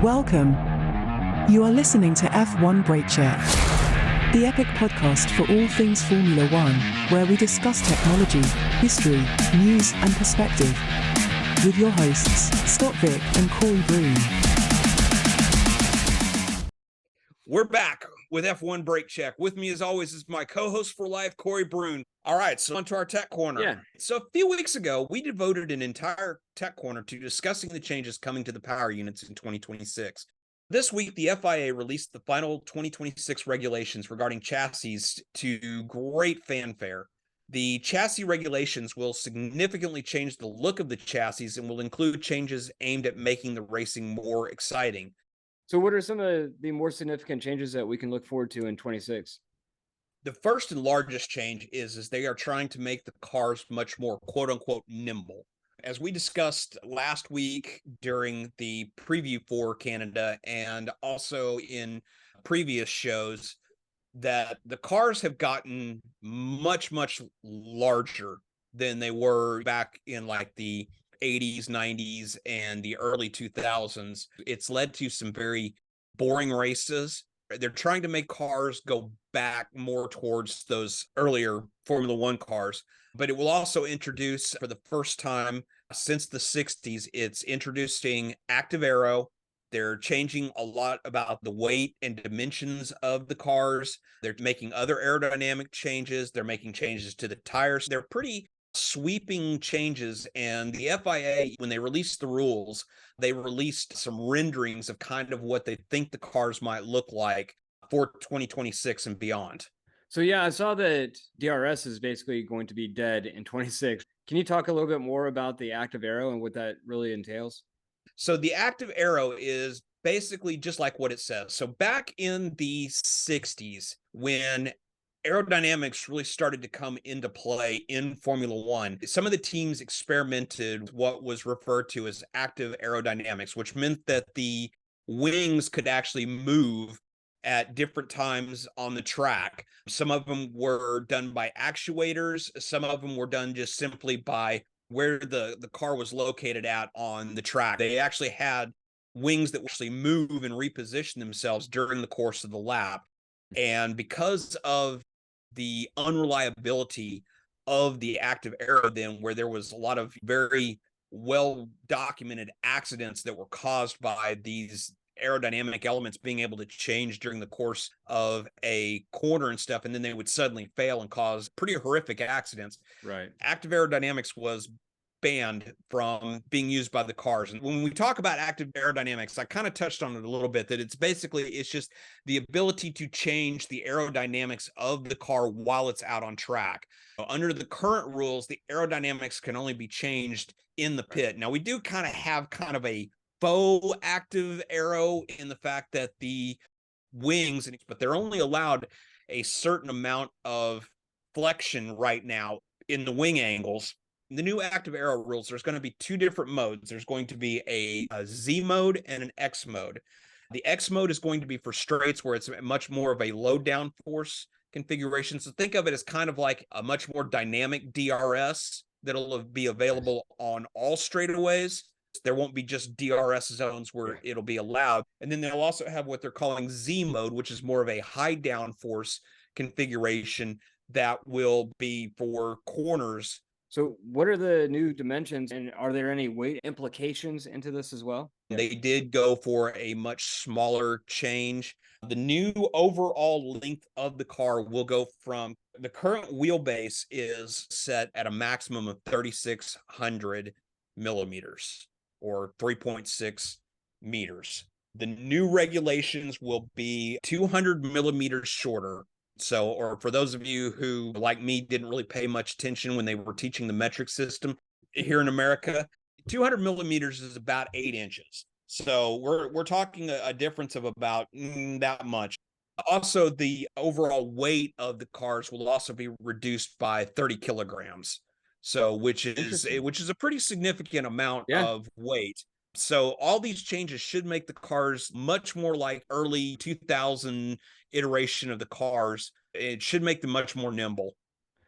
Welcome. You are listening to F1 Brake Check, the epic podcast for all things Formula One, where we discuss technology, history, news, and perspective. With your hosts, Scott Vick and Corey Broom. We're back with F1 Brake Check. With me, as always, is my co-host for life, Corey Broom. All right, so on to our Tech Corner. Yeah. So a few weeks ago, we devoted an entire Tech Corner to discussing the changes coming to the power units in 2026. This week, the FIA released the final 2026 regulations regarding chassis to great fanfare. The chassis regulations will significantly change the look of the chassis and will include changes aimed at making the racing more exciting. So what are some of the more significant changes that we can look forward to in 26? The first and largest change is they are trying to make the cars much more quote unquote nimble. As we discussed last week during the preview for Canada and also in previous shows, that the cars have gotten much larger than they were back in like the 80s, 90s, and the early 2000s. It's led to some very boring races. They're trying to make cars go back more towards those earlier Formula One cars, but it will also introduce, for the first time since the 60s, it's introducing active aero. They're changing a lot about the weight and dimensions of the cars. They're making other aerodynamic changes. They're making changes to the tires. They're pretty sweeping changes, and the FIA, when they released the rules, they released some renderings of kind of what they think the cars might look like for 2026 and beyond. So yeah, I saw that DRS is basically going to be dead in 26. Can you talk a little bit more about the active aero and what that really entails? So the active aero is basically just like what it says. So back in the 60s, when aerodynamics really started to come into play in Formula One, some of the teams experimented with what was referred to as active aerodynamics, which meant that the wings could actually move at different times on the track. Some of them were done by actuators. Some of them were done just simply by where the car was located at on the track. They actually had wings that would actually move and reposition themselves during the course of the lap. And because of the unreliability of the active aero, then where there was a lot of very well documented accidents that were caused by these aerodynamic elements being able to change during the course of a corner and stuff, and then they would suddenly fail and cause pretty horrific accidents. Right. Active aerodynamics was banned from being used by the cars. And when we talk about active aerodynamics, I kind of touched on it a little bit, that it's just the ability to change the aerodynamics of the car while it's out on track. Under the current rules, the aerodynamics can only be changed in the pit. Now, we do kind of have a faux active aero in the fact that the wings, but they're only allowed a certain amount of flexion right now in the wing angles. In the new active aero rules, there's going to be two different modes. There's going to be a Z mode and an X mode. The X mode is going to be for straights, where it's much more of a low downforce configuration. So think of it as kind of like a much more dynamic DRS that'll be available on all straightaways. There won't be just DRS zones where it'll be allowed. And then they'll also have what they're calling Z mode, which is more of a high downforce configuration that will be for corners. So what are the new dimensions, and are there any weight implications into this as well? They did go for a much smaller change. The new overall length of the car will go from, the current wheelbase is set at a maximum of 3,600 millimeters or 3.6 meters. The new regulations will be 200 millimeters shorter. So, or for those of you who, like me, didn't really pay much attention when they were teaching the metric system here in America, 200 millimeters is about 8 inches. So we're talking a difference of about that much. Also, the overall weight of the cars will also be reduced by 30 kilograms. So, which is a pretty significant amount of weight. So all these changes should make the cars much more like early 2000 iteration of the cars. It should make them much more nimble.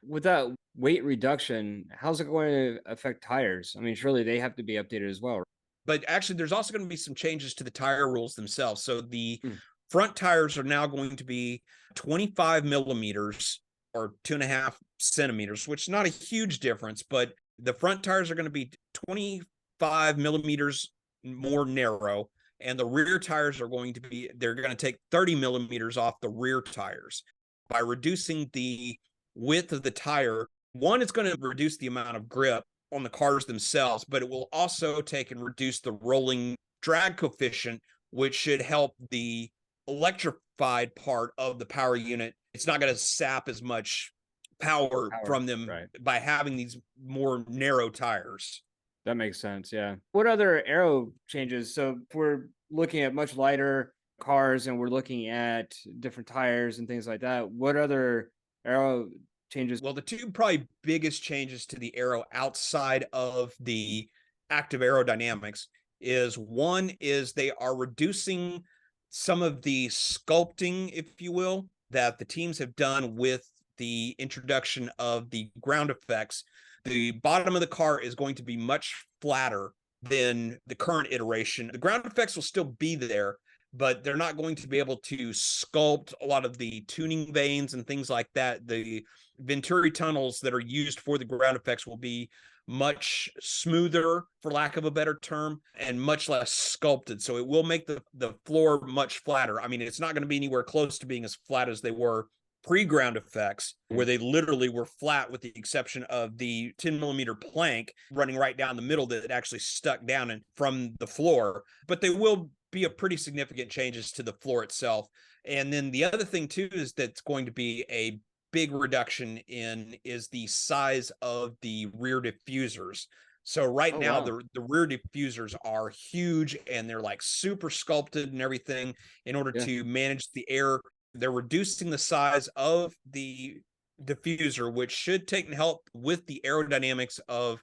With that weight reduction, how's it going to affect tires? I mean, surely they have to be updated as well. But actually, there's also going to be some changes to the tire rules themselves. So the Hmm. front tires are now going to be 25 millimeters or 2.5 centimeters, which is not a huge difference, but the front tires are going to be 25 millimeters more narrow, and the rear tires are they're going to take 30 millimeters off the rear tires. By reducing the width of the tire, one, it's going to reduce the amount of grip on the cars themselves, but it will also take and reduce the rolling drag coefficient, which should help the electrified part of the power unit. It's not going to sap as much power from them right. by having these more narrow tires. That makes sense. Yeah. What other aero changes? So if we're looking at much lighter cars and we're looking at different tires and things like that, what other aero changes? Well, the two probably biggest changes to the aero outside of the active aerodynamics is one is they are reducing some of the sculpting, if you will, that the teams have done with the introduction of the ground effects. The bottom of the car is going to be much flatter than the current iteration. The ground effects will still be there, but they're not going to be able to sculpt a lot of the tuning vanes and things like that. The Venturi tunnels that are used for the ground effects will be much smoother, for lack of a better term, and much less sculpted. So it will make the floor much flatter. I mean, it's not going to be anywhere close to being as flat as they were pre-ground effects, where they literally were flat with the exception of the 10 millimeter plank running right down the middle that actually stuck down and from the floor. But they will be a pretty significant changes to the floor itself. And then the other thing too is that's going to be a big reduction in is the size of the rear diffusers. So right now the rear diffusers are huge and they're like super sculpted and everything in order to manage the air. They're reducing the size of the diffuser, which should take and help with the aerodynamics of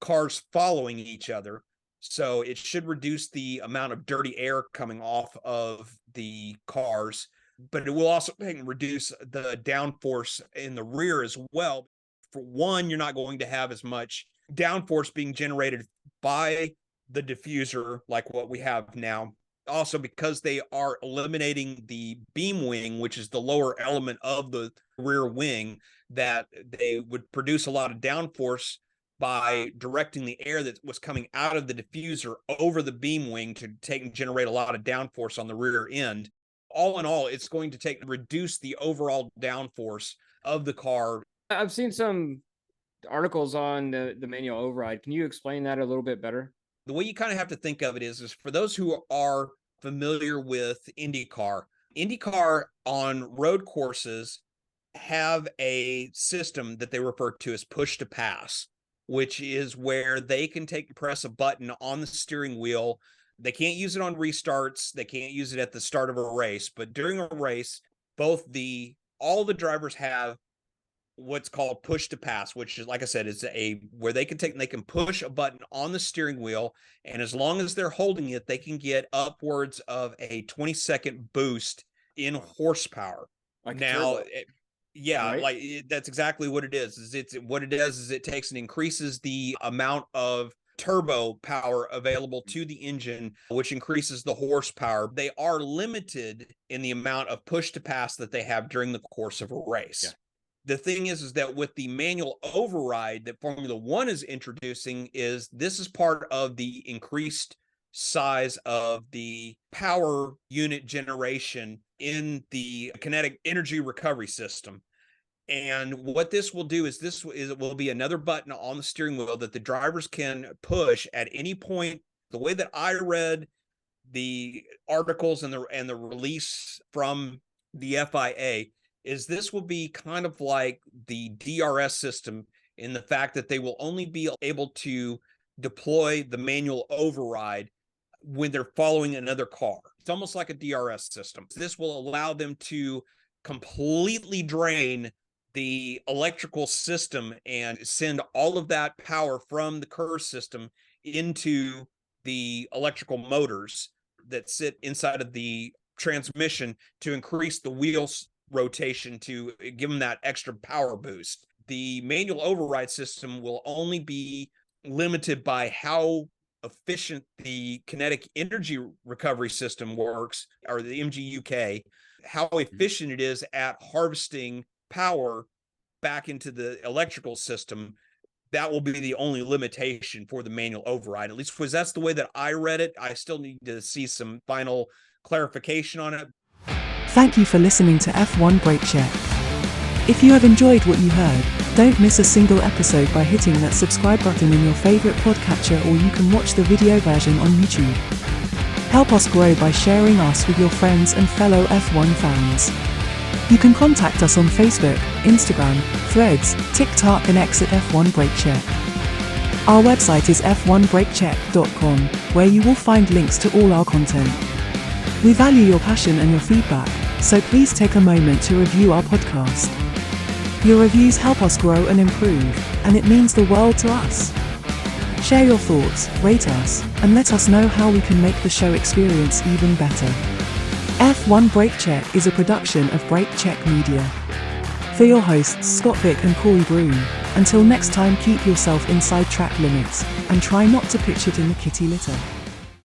cars following each other. So it should reduce the amount of dirty air coming off of the cars, but it will also reduce the downforce in the rear as well. For one, you're not going to have as much downforce being generated by the diffuser like what we have now. Also, because they are eliminating the beam wing, which is the lower element of the rear wing, that they would produce a lot of downforce by directing the air that was coming out of the diffuser over the beam wing to take and generate a lot of downforce on the rear end. All in all, it's going to reduce the overall downforce of the car. I've seen some articles on the manual override. Can you explain that a little bit better? The way you kind of have to think of it is for those who are familiar with IndyCar on road courses have a system that they refer to as push to pass, which is where they can press a button on the steering wheel. They can't use it on restarts. They can't use it at the start of a race, but during a race, all the drivers have what's called push to pass, which is, like I said, is where they can push a button on the steering wheel, and as long as they're holding it, they can get upwards of a 20-second boost in horsepower. Like now, right? That's exactly what it is. What it does is it takes and increases the amount of turbo power available to the engine, which increases the horsepower. They are limited in the amount of push to pass that they have during the course of a race. Yeah. The thing is that with the manual override that Formula One is introducing, this is part of the increased size of the power unit generation in the kinetic energy recovery system. And what this will do is it will be another button on the steering wheel that the drivers can push at any point. The way that I read the articles and the release from the FIA is this will be kind of like the DRS system in the fact that they will only be able to deploy the manual override when they're following another car. It's almost like a DRS system. This will allow them to completely drain the electrical system and send all of that power from the KERS system into the electrical motors that sit inside of the transmission to increase the wheels rotation to give them that extra power boost. The manual override system will only be limited by how efficient the kinetic energy recovery system works, or the MGUK, how efficient it is at harvesting power back into the electrical system, that will be the only limitation for the manual override. At least because that's the way that I read it. I still need to see some final clarification on it. Thank you for listening to F1 Brake Check. If you have enjoyed what you heard, don't miss a single episode by hitting that subscribe button in your favorite podcatcher, or you can watch the video version on YouTube. Help us grow by sharing us with your friends and fellow F1 fans. You can contact us on Facebook, Instagram, Threads, TikTok and Exit F1 Brake Check. Our website is f1brakecheck.com, where you will find links to all our content. We value your passion and your feedback, so please take a moment to review our podcast. Your reviews help us grow and improve, and it means the world to us. Share your thoughts, rate us, and let us know how we can make the show experience even better. F1 Brake Check is a production of Brake Check Media. For your hosts Scott Vick and Corey Broom, until next time, keep yourself inside track limits, and try not to pitch it in the kitty litter.